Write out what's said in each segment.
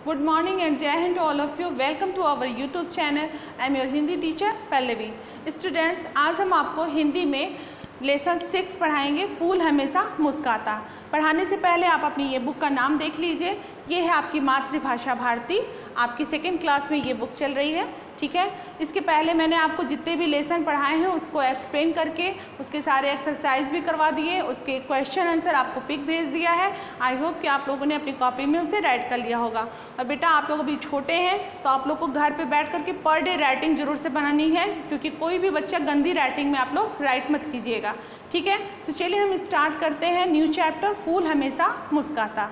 Good morning and Jai Hind to all of you. Welcome to our YouTube channel. I am your Hindi teacher Pallavi. Students, आज हम आपको हिंदी में lesson 6 पढ़ाएंगे, फूल हमेशा मुस्काता। पढ़ाने से पहले आप अपनी ये बुक का नाम देख लीजिए। ये है आपकी मातृभाषा भारती, आपकी 2nd क्लास में ये बुक चल रही है, ठीक है। इसके पहले मैंने आपको जितने भी लेसन पढ़ाए हैं उसको एक्सप्लेन करके उसके सारे एक्सरसाइज भी करवा दिए, उसके क्वेश्चन आंसर आपको पिक भेज दिया है। आई होप कि आप लोगों ने अपनी कॉपी में उसे राइट कर लिया होगा। और बेटा आप लोग अभी छोटे हैं तो आप लोग को घर पे बैठ करके पर डे राइटिंग जरूर से बनानी है, क्योंकि कोई भी बच्चा गंदी राइटिंग में आप लोग राइट मत कीजिएगा, ठीक है। तो चलिए हम स्टार्ट करते हैं न्यू चैप्टर, फूल हमेशा मुस्काता।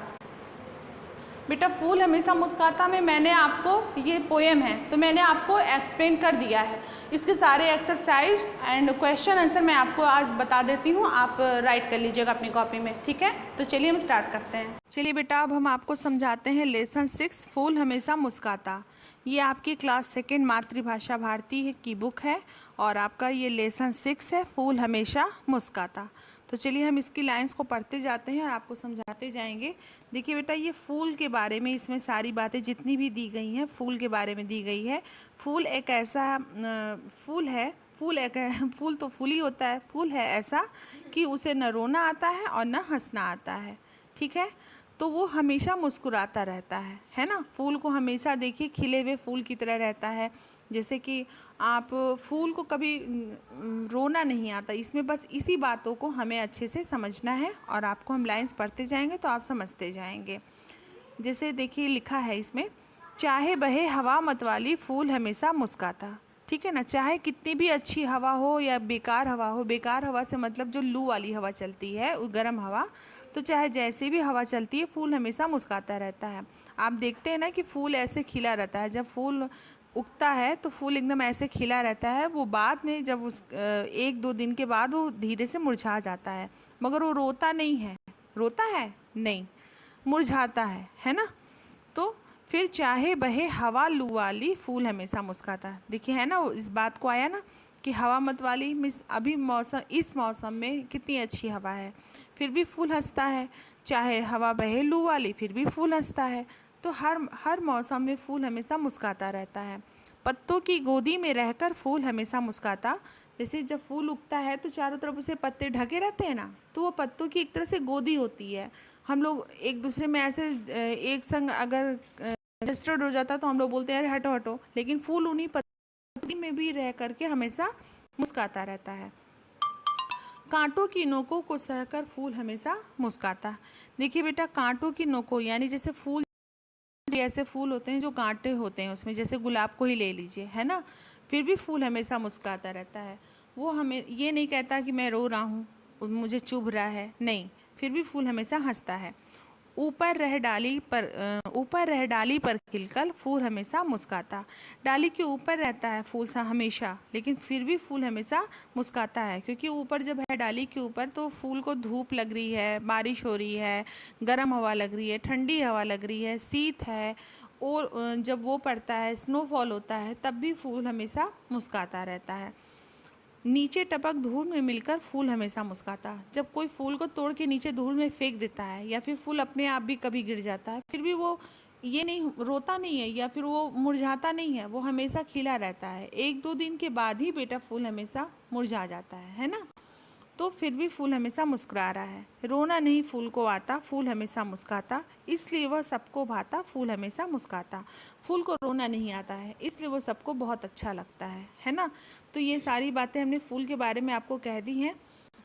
बेटा फूल हमेशा मुस्काता में मैंने आपको, ये पोएम है तो मैंने आपको एक्सप्लेन कर दिया है। इसके सारे एक्सरसाइज एंड क्वेश्चन आंसर मैं आपको आज बता देती हूँ, आप राइट कर लीजिएगा अपनी कॉपी में, ठीक है। तो चलिए हम स्टार्ट करते हैं। चलिए बेटा अब हम आपको समझाते हैं लेसन 6 फूल हमेशा मुस्काता। ये आपकी क्लास 2nd मातृभाषा भारती की बुक है और आपका ये लेसन 6 है, फूल हमेशा मुस्काता। तो चलिए हम इसकी लाइंस को पढ़ते जाते हैं और आपको समझाते जाएंगे। देखिए बेटा ये फूल के बारे में, इसमें सारी बातें जितनी भी दी गई हैं फूल के बारे में दी गई है। फूल एक ऐसा फूल है, फूल तो फूल ही होता है, फूल है ऐसा कि उसे न रोना आता है और न हंसना आता है, ठीक है। तो वो हमेशा मुस्कुराता रहता है ना। फूल को हमेशा देखिए खिले हुए फूल की तरह रहता है, जैसे कि आप फूल को कभी रोना नहीं आता। इसमें बस इसी बातों को हमें अच्छे से समझना है और आपको हम लाइंस पढ़ते जाएंगे तो आप समझते जाएंगे। जैसे देखिए लिखा है इसमें, चाहे बहे हवा मतवाली फूल हमेशा मुस्काता, ठीक है ना। चाहे कितनी भी अच्छी हवा हो या बेकार हवा हो, बेकार हवा से मतलब जो लू वाली हवा चलती है, गर्म हवा, तो चाहे जैसी भी हवा चलती है फूल हमेशा मुस्काता रहता है। आप देखते हैं ना कि फूल ऐसे खिला रहता है, जब फूल उगता है तो फूल एकदम ऐसे खिला रहता है। वो बाद में जब उस 1-2 दिन के बाद वो धीरे से मुरझा जाता है, मगर वो रोता नहीं है। रोता है नहीं, मुरझाता है ना। तो फिर चाहे बहे हवा लू वाली फूल हमेशा मुस्काता। देखिए है ना, इस बात को आया ना कि हवा मत वाली मिस, अभी मौसम, इस मौसम में कितनी अच्छी हवा है फिर भी फूल हंसता है। चाहे हवा बहे लू वाली फिर भी फूल हंसता है। तो हर मौसम में फूल हमेशा मुस्काता रहता है। पत्तों की गोदी में रहकर फूल हमेशा मुस्काता। जैसे जब फूल उगता है तो चारों तरफ उसे पत्ते ढके रहते हैं ना, तो वो पत्तों की एक तरह से गोदी होती है। हम लोग एक दूसरे में ऐसे एक संग अगर डिस्टर्ब हो जाता तो हम लोग बोलते हैं अरे हटो हटो, लेकिन फूल उन्हीं पत्ती में भी रह करके हमेशा मुस्काता रहता है। कांटों की नोकों को सहकर फूल हमेशा मुस्काता। देखिए बेटा कांटों की नोकों यानी जैसे फूल, ऐसे फूल होते हैं जो कांटे होते हैं उसमें, जैसे गुलाब को ही ले लीजिए, है ना। फिर भी फूल हमेशा मुस्कुराता रहता है। वो हमें ये नहीं कहता कि मैं रो रहा हूँ, मुझे चुभ रहा है, नहीं, फिर भी फूल हमेशा हंसता है। ऊपर रह डाली पर खिलकर फूल हमेशा मुस्काता। डाली के ऊपर रहता है फूल सा हमेशा, लेकिन फिर भी फूल हमेशा मुस्काता है, क्योंकि ऊपर जब है डाली के ऊपर तो फूल को धूप लग रही है, बारिश हो रही है, गर्म हवा लग रही है, ठंडी हवा लग रही है, शीत है, और जब वो पड़ता है, स्नोफॉल होता है, तब भी फूल हमेशा मुस्काता रहता है। नीचे टपक धूल में मिलकर फूल हमेशा मुस्काता। जब कोई फूल को तोड़ के नीचे धूल में फेंक देता है या फिर फूल अपने आप भी कभी गिर जाता है, फिर भी वो ये नहीं रोता नहीं है या फिर वो मुरझाता नहीं है, वो हमेशा खिला रहता है। 1-2 दिन के बाद ही बेटा फूल हमेशा मुरझा जाता है ना। तो फिर भी फूल हमेशा मुस्कुरा रहा है। रोना नहीं फूल को आता, फूल हमेशा मुस्काता, इसलिए वह सबको भाता, फूल हमेशा मुस्काता। फूल को रोना नहीं आता है, इसलिए वो सबको बहुत अच्छा लगता है ना। तो ये सारी बातें हमने फूल के बारे में आपको कह दी हैं।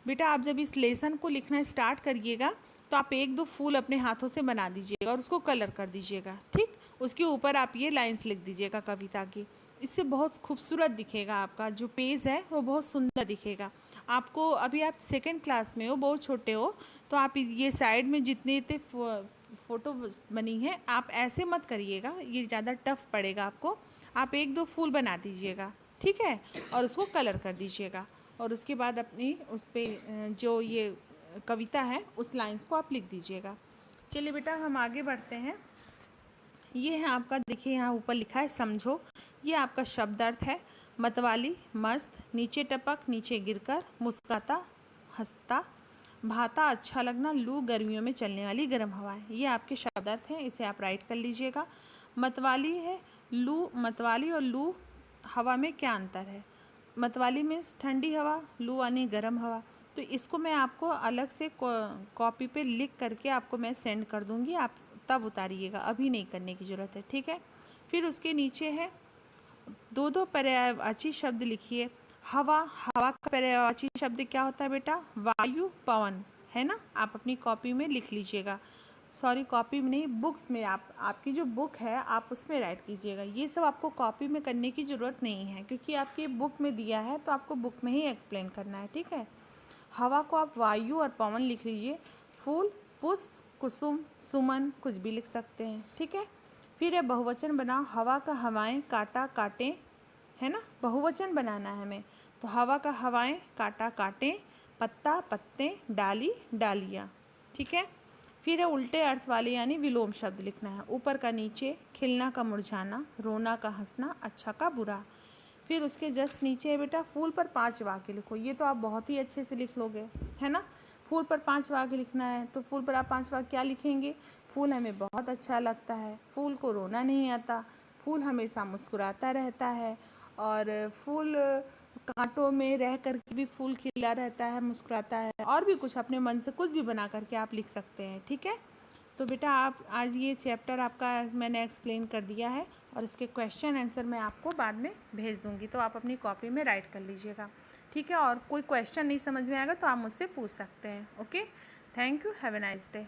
बेटा आप जब इस लेसन को लिखना स्टार्ट करिएगा तो आप 1-2 फूल अपने हाथों से बना दीजिएगा और उसको कलर कर दीजिएगा, ठीक। उसके ऊपर आप ये लाइन्स लिख दीजिएगा कविता की। इससे बहुत खूबसूरत दिखेगा, आपका जो पेज है वो बहुत सुंदर दिखेगा। आपको अभी आप 2nd क्लास में हो, बहुत छोटे हो, तो आप ये साइड में जितने फ़ोटो बनी है आप ऐसे मत करिएगा, ये ज़्यादा टफ पड़ेगा आपको। आप 1-2 फूल बना दीजिएगा, ठीक है, और उसको कलर कर दीजिएगा। और उसके बाद अपनी उस पर जो ये कविता है उस लाइन्स को आप लिख दीजिएगा। चलिए बेटा हम आगे बढ़ते हैं। ये है आपका, देखिए यहाँ ऊपर लिखा है समझो। ये आपका शब्द अर्थ है। मतवाली मस्त, नीचे टपक नीचे गिरकर, मुस्कुराता हंसता, भाता अच्छा लगना, लू गर्मियों में चलने वाली गर्म हवा है। ये आपके शब्द अर्थ हैं, इसे आप राइट कर लीजिएगा। मतवाली है लू, मतवाली और लू हवा में क्या अंतर है? मतवाली मीन्स ठंडी हवा, लू यानी गर्म हवा। तो इसको मैं आपको अलग से कॉपी पे लिख करके आपको मैं सेंड कर दूंगी, आप तब उतारिएगा, अभी नहीं करने की ज़रूरत है, ठीक है। फिर उसके नीचे है दो पर्यायवाची शब्द लिखिए। हवा, हवा का पर्यायवाची शब्द क्या होता है बेटा? वायु, पवन, है ना। आप अपनी कॉपी में लिख लीजिएगा, सॉरी कॉपी में नहीं, बुक्स में, आपकी जो बुक है आप उसमें राइट कीजिएगा। ये सब आपको कॉपी में करने की ज़रूरत नहीं है, क्योंकि आपकी बुक में दिया है तो आपको बुक में ही एक्सप्लेन करना है, ठीक है। हवा को आप वायु और पवन लिख लीजिए। फूल, पुष्प, कुसुम, सुमन, कुछ भी लिख सकते हैं, ठीक है। फिर है बहुवचन बनाओ। हवा का हवाएं, कांटा, कांटे, है ना, बहुवचन बनाना है हमें। तो हवा का हवाएं, कांटा, कांटे, पत्ता, पत्ते, डाली, डालियाँ, ठीक है। फिर है उल्टे अर्थ वाले यानी विलोम शब्द लिखना है। ऊपर का नीचे, खिलना का मुरझाना, रोना का हंसना, अच्छा का बुरा। फिर उसके जस्ट नीचे है बेटा फूल पर 5 वाक्य लिखो। ये तो आप बहुत ही अच्छे से लिख लोगे, है ना। फूल पर 5 वाक्य लिखना है, तो फूल पर आप 5 वाक्य क्या लिखेंगे? फूल हमें बहुत अच्छा लगता है, फूल को रोना नहीं आता, फूल हमेशा मुस्कुराता रहता है, और फूल कांटों में रह करके भी फूल खिला रहता है, मुस्कुराता है, और भी कुछ अपने मन से कुछ भी बना करके आप लिख सकते हैं, ठीक है। तो बेटा आप आज ये चैप्टर आपका मैंने एक्सप्लेन कर दिया है, और इसके क्वेश्चन आंसर मैं आपको बाद में भेज दूँगी, तो आप अपनी कॉपी में राइट कर लीजिएगा, ठीक है। और कोई क्वेश्चन नहीं समझ में आएगा तो आप मुझसे पूछ सकते हैं। Okay, thank you, have a nice day.